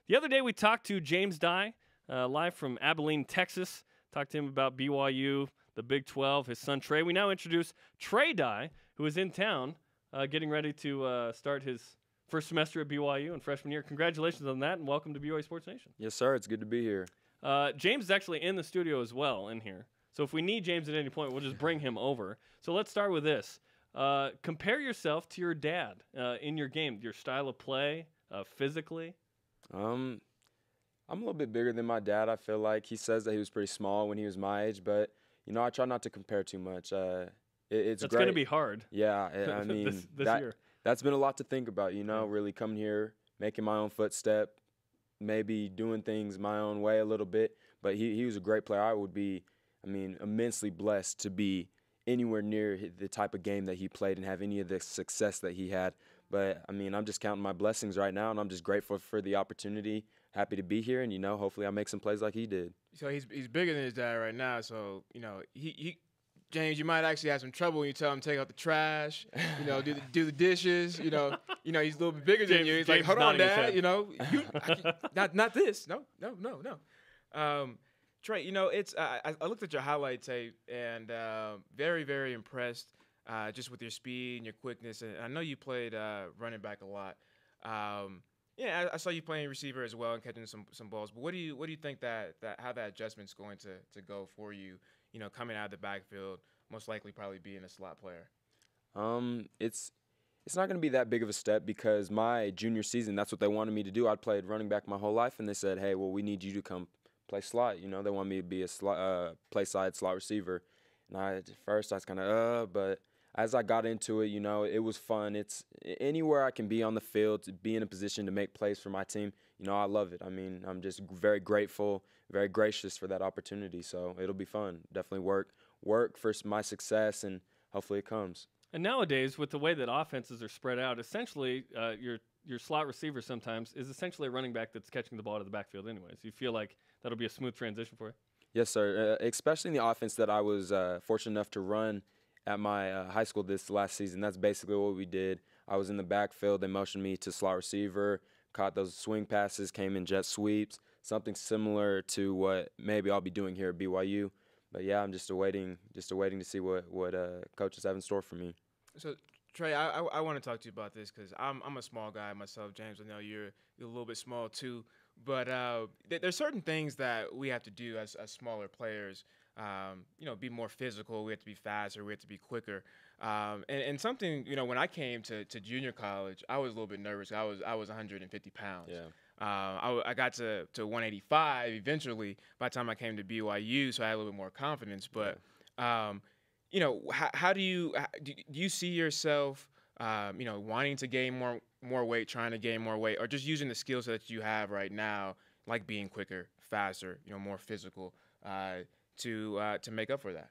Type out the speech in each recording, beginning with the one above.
The other day we talked to James Dye, live from Abilene, Texas. Talked to him about BYU, the Big 12, his son Trey. We now introduce Trey Dye, who is in town getting ready to start his first semester at BYU in freshman year. Congratulations on that, and welcome to BYU Sports Nation. Yes, sir. It's good to be here. James is actually in the studio as well in here. So if we need James at any point, we'll just bring him over. So let's start with this. Compare yourself to your dad in your game, your style of play, physically. I'm a little bit bigger than my dad. I feel like he says that he was pretty small when he was my age, but I try not to compare too much. It's That's going to be hard. Yeah, I mean this year. That's been a lot to think about. Really coming here, making my own footstep, maybe doing things my own way a little bit. But he was a great player. I would be, immensely blessed to be anywhere near the type of game that he played and have any of the success that he had. But, I'm just counting my blessings right now, and I'm just grateful for the opportunity, happy to be here, and, hopefully I'll make some plays like he did. So he's bigger than his dad right now, so, James, you might actually have some trouble when you tell him to take out the trash, do the dishes, he's a little bit bigger than you. He's like, hold on, Dad, not this. No. Trey, I looked at your highlight tape and very, very impressed just with your speed and your quickness. And I know you played running back a lot. I saw you playing receiver as well and catching some balls. But what do you think that how that adjustment's going to go for you? Coming out of the backfield, most likely probably being a slot player. It's not going to be that big of a step because my junior season, that's what they wanted me to do. I'd played running back my whole life, and they said, hey, well, we need you to come play slot. They want me to be a play side slot receiver. And at first I was kind of, but as I got into it, it was fun. It's anywhere I can be on the field to be in a position to make plays for my team. I love it. I'm just very grateful, very gracious for that opportunity. So it'll be fun. Definitely work for my success, and hopefully it comes. And nowadays, with the way that offenses are spread out, essentially your slot receiver sometimes is essentially a running back that's catching the ball to the backfield anyways. You feel like that'll be a smooth transition for you? Yes, sir. Especially in the offense that I was fortunate enough to run at my high school this last season. That's basically what we did. I was in the backfield. They motioned me to slot receiver, caught those swing passes, came in jet sweeps, something similar to what maybe I'll be doing here at BYU. But, yeah, I'm just awaiting to see what coaches have in store for me. So, Trey, I want to talk to you about this because I'm a small guy myself. James, I know you're a little bit small too. But there's certain things that we have to do as smaller players. Be more physical. We have to be faster. We have to be quicker. And something, when I came to junior college, I was a little bit nervous. I was 150 pounds. Yeah. I got to 185 eventually by the time I came to BYU, so I had a little bit more confidence. But how do you see yourself, wanting to gain more weight, trying to gain more weight, or just using the skills that you have right now, like being quicker, faster, more physical, to make up for that?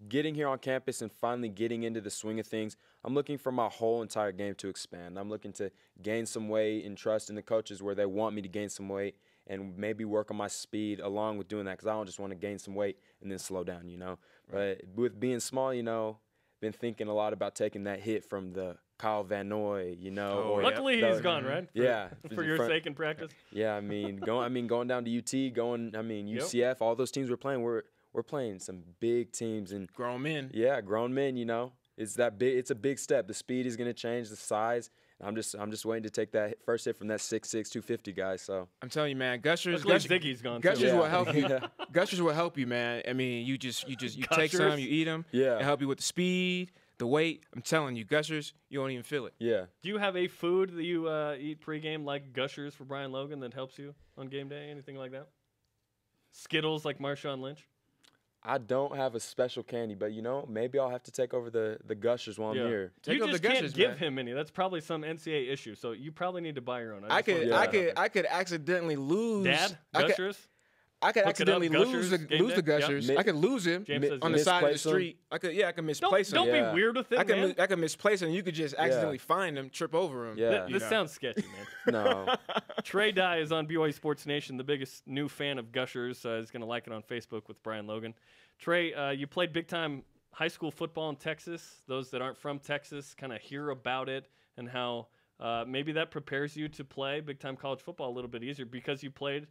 Getting here on campus and finally getting into the swing of things, I'm looking for my whole entire game to expand. I'm looking to gain some weight and trust in the coaches where they want me to gain some weight and maybe work on my speed along with doing that, because I don't just want to gain some weight and then slow down, Right. But with being small, been thinking a lot about taking that hit from the Kyle Van Noy, Luckily he's gone, right? For your sake in practice. Yeah, going down to UT, UCF, Yep. all those teams we're playing, we're playing some big teams and grown men. Yeah, grown men. It's that big. It's a big step. The speed is going to change, the size. I'm just waiting to take that first hit from that 6'6", 250 guy. So I'm telling you, man, Gushers Ziggy's gone. Gushers too. will help you. Gushers will help you, man. You take some, you eat them. Yeah, it help you with the speed, the weight. I'm telling you, Gushers, you don't even feel it. Yeah. Do you have a food that you eat pregame like Gushers for Brian Logan that helps you on game day? Anything like that? Skittles like Marshawn Lynch? I don't have a special candy, but maybe I'll have to take over the Gushers while I'm here. You just can't give him any. That's probably some NCAA issue. So you probably need to buy your own. I could accidentally lose. Dad, Gushers. I could accidentally lose the Gushers. Yep. I could lose him on the side of the street. I could misplace him. Don't be weird with it, man. I could misplace him. You could just accidentally find him, trip over him. Yeah. This sounds sketchy, man. No. Trey Dye is on BYU Sports Nation, the biggest new fan of Gushers. He's going to like it on Facebook with Brian Logan. Trey, you played big-time high school football in Texas, those that aren't from Texas kind of hear about it and how maybe that prepares you to play big-time college football a little bit easier because you played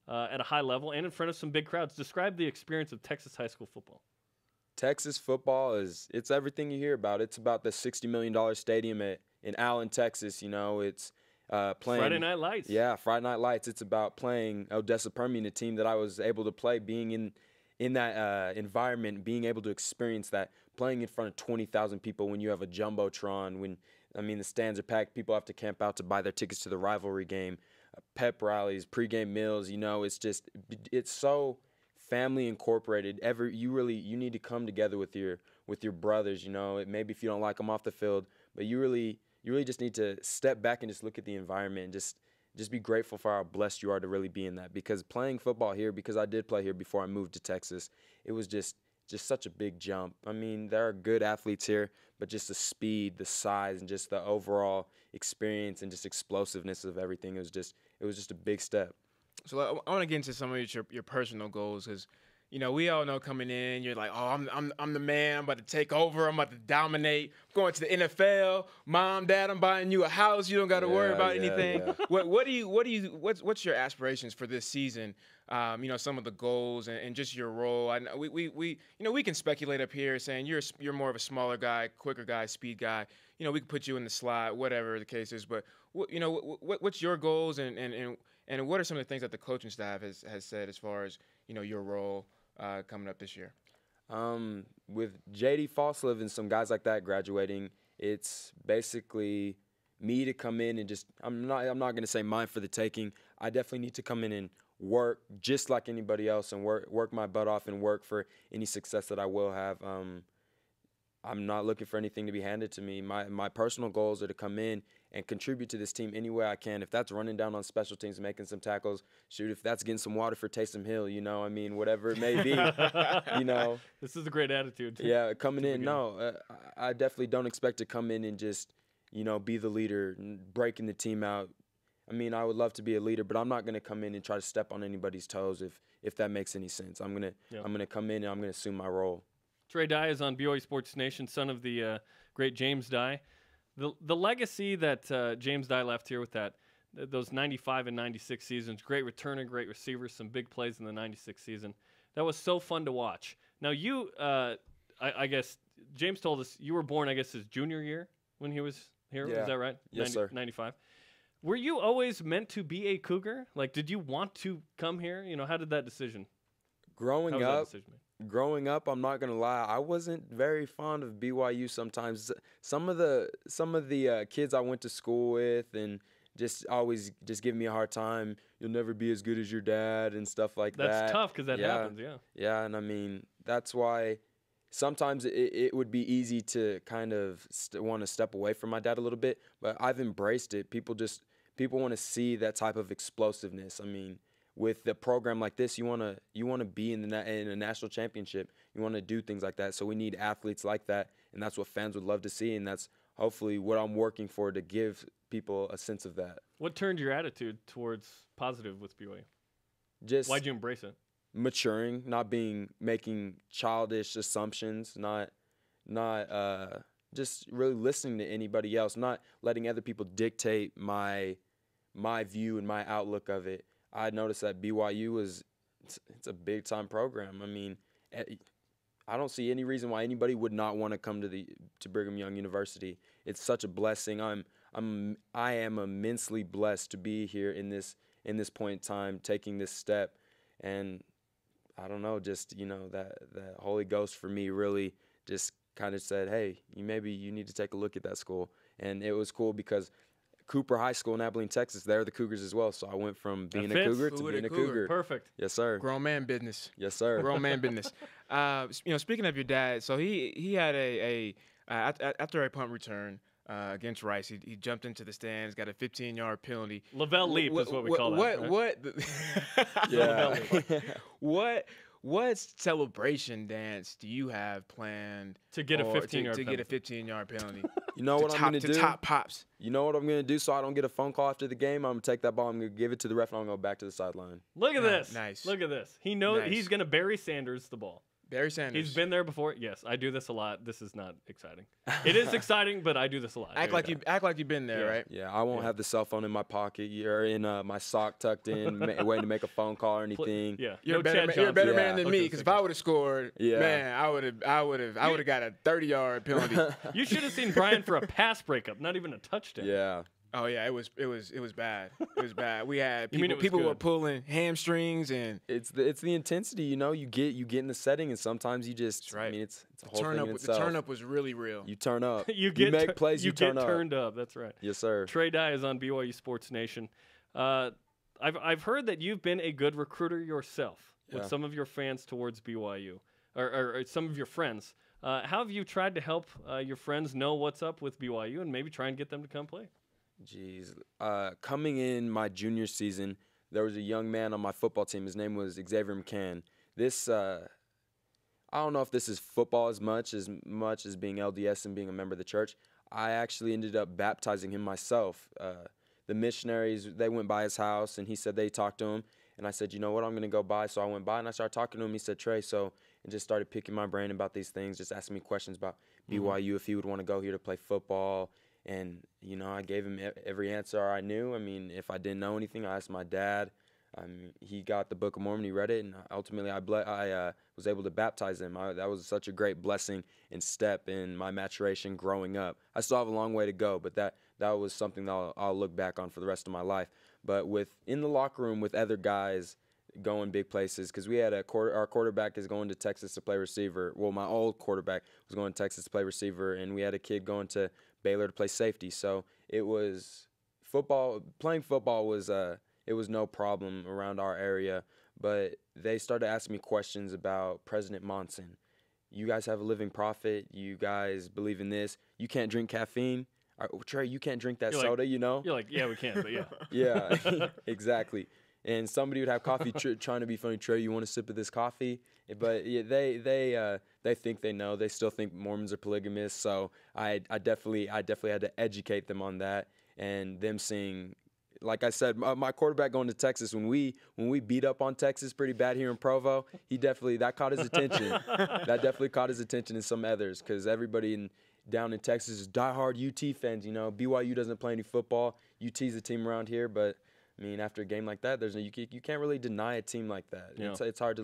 at a high level and in front of some big crowds. Describe the experience of Texas high school football. Texas football it's everything you hear about. It's about the $60 million stadium in Allen, Texas. You know, it's playing Friday Night Lights. Yeah, Friday Night Lights. It's about playing Odessa Permian, a team that I was able to play, being in that environment, being able to experience that, playing in front of 20,000 people when you have a jumbotron, when the stands are packed, people have to camp out to buy their tickets to the rivalry game, pep rallies, pregame meals. You know, it's so family incorporated. You need to come together with your brothers. You know, maybe if you don't like them off the field, but you really just need to step back and just look at the environment and just be grateful for how blessed you are to really be in that. Because playing football here, because I did play here before I moved to Texas, it was just such a big jump. I mean, there are good athletes here, but just the speed, the size, and just the overall experience and just explosiveness of everything, it was just a big step. So I want to get into some of your personal goals, because you know, we all know coming in, you're like, oh, I'm the man. I'm about to take over. I'm about to dominate. I'm going to the NFL. Mom, Dad, I'm buying you a house. You don't got to worry about anything. Yeah. What's your aspirations for this season? You know, some of the goals and just your role. I know we can speculate up here saying you're more of a smaller guy, quicker guy, speed guy. You know, we can put you in the slot, whatever the case is. But what's your goals and what are some of the things that the coaching staff has said as far as, you know, your role coming up this year? With J.D. Falslev and some guys like that graduating, it's basically me to come in and just I'm not going to say mine for the taking. I definitely need to come in and work just like anybody else and work my butt off and work for any success that I will have. I'm not looking for anything to be handed to me. My personal goals are to come in and contribute to this team any way I can. If that's running down on special teams, making some tackles, shoot, if that's getting some water for Taysom Hill, you know, I mean, whatever it may be, you know. This is a great attitude. Yeah, coming in, I definitely don't expect to come in and just, you know, be the leader, breaking the team out. I mean, I would love to be a leader, but I'm not going to come in and try to step on anybody's toes if that makes any sense. I'm gonna come in and I'm going to assume my role. Trey Dye is on BYU Sports Nation, son of the great James Dye. The legacy that James Dye left here with those 95 and 96 seasons, great returner, great receiver, some big plays in the 96 season. That was so fun to watch. Now you, I guess James told us you were born, I guess, his junior year when he was here. Yeah. Is that right? Yes, sir. 95. Were you always meant to be a Cougar? Like, did you want to come here? You know, how did that decision? Growing up, I'm not gonna lie, I wasn't very fond of BYU sometimes. Some of the kids I went to school with and just always just give me a hard time. You'll never be as good as your dad and stuff like that. That's tough because that happens, yeah. Yeah, and I mean, that's why sometimes it would be easy to kind of want to step away from my dad a little bit, but I've embraced it. People want to see that type of explosiveness. I mean, with a program like this, you want to be in a national championship. You want to do things like that. So we need athletes like that, and that's what fans would love to see, and that's hopefully what I'm working for, to give people a sense of that. What turned your attitude towards positive with BYU? Just why'd you embrace it? Maturing, not making childish assumptions, not just really listening to anybody else, not letting other people dictate my view and my outlook of it. I noticed that BYU it's a big time program. I mean, I don't see any reason why anybody would not want to come to Brigham Young University. It's such a blessing. I am immensely blessed to be here in this point in time, taking this step. And I don't know, just, you know, that Holy Ghost for me really just kind of said, hey, maybe you need to take a look at that school. And it was cool because Cooper High School in Abilene, Texas, they're the Cougars as well. So I went from being a Cougar to being a Cougar. Perfect. Yes, sir. Grown man business. Yes, sir. Grown man business. You know, speaking of your dad, so he had after a punt return against Rice, he jumped into the stands, got a 15-yard penalty. Lavelle leap is what we call that. Yeah. What celebration dance do you have planned to get a 15-yard to get a 15-yard penalty? You know what I'm going to do? Top pops. You know what I'm going to do so I don't get a phone call after the game? I'm going to take that ball, I'm going to give it to the ref, and I'm going to go back to the sideline. Look at this. Nice. Look at this. He knows he's going to Barry Sanders the ball. Barry Sanders. He's been there before. Yes, I do this a lot. This is not exciting. It is exciting, but I do this a lot. Act like you've been there, right? Yeah, I won't have the cell phone in my pocket or in my sock tucked in, waiting to make a phone call or anything. Yeah, You're a better man than me, because if I would have scored, man, I would have got a 30-yard penalty. You should have seen Brian for a pass breakup, not even a touchdown. Yeah. Oh yeah, it was bad. It was bad. We had people good? were pulling hamstrings, and it's the intensity. You get in the setting, and sometimes you just. Right. I mean, it's a whole thing itself. The turn up was really real. You turn up. you make plays. You turn get up. turned up. That's right. Yes, sir. Trey Dye is on BYU Sports Nation. I've heard that you've been a good recruiter yourself with some of your fans towards BYU, or some of your friends. How have you tried to help your friends know what's up with BYU and maybe try and get them to come play? Jeez. Coming in my junior season, there was a young man on my football team. His name was Xavier McCann. This, I don't know if this is football as much as being LDS and being a member of the church. I actually ended up baptizing him myself. The missionaries, they went by his house, and he said they talked to him. And I said, you know what, I'm going to go by. So I went by, and I started talking to him. He said, Trey, and just started picking my brain about these things, just asking me questions about BYU, if he would want to go here to play football. And, I gave him every answer I knew. I mean, if I didn't know anything, I asked my dad. He got the Book of Mormon, he read it, and ultimately I was able to baptize him. That was such a great blessing and step in my maturation growing up. I still have a long way to go, but that was something that I'll look back on for the rest of my life. But in the locker room with other guys going big places, because we had our quarterback is going to Texas to play receiver. Well, my old quarterback was going to Texas to play receiver, and we had a kid going to Baylor to play safety. So it was football. Playing football was it was no problem around our area. But they started asking me questions about President Monson. You guys have a living prophet. You guys believe in this. You can't drink caffeine. Trey, you can't drink that soda. You're like, yeah, we can, but yeah. Yeah, exactly. And somebody would have coffee trying to be funny. Trey, you want a sip of this coffee? But yeah, they think they know. They still think Mormons are polygamists. So I definitely had to educate them on that, and them seeing, like I said, my quarterback going to Texas, when we beat up on Texas pretty bad here in Provo, that caught his attention. That definitely caught his attention, and some others, because everybody down in Texas is diehard UT fans. BYU doesn't play any football. UT's the team around here, but I mean, after a game like that, you can't really deny a team like that. Yeah. It's hard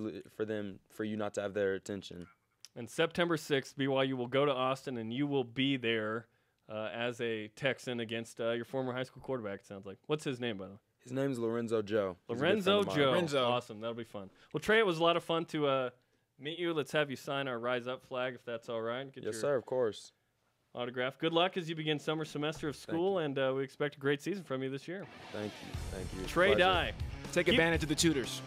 for you not to have their attention. And September 6th, BYU will go to Austin, and you will be there as a Texan against your former high school quarterback, it sounds like. What's his name, by the way? His name's Lorenzo Joe. Lorenzo Joe. Awesome. That'll be fun. Well, Trey, it was a lot of fun to meet you. Let's have you sign our Rise Up flag, if that's all right. Yes, sir, of course. Autograph. Good luck as you begin summer semester of school, and we expect a great season from you this year. Thank you. Trey Dye. Take advantage of the tutors.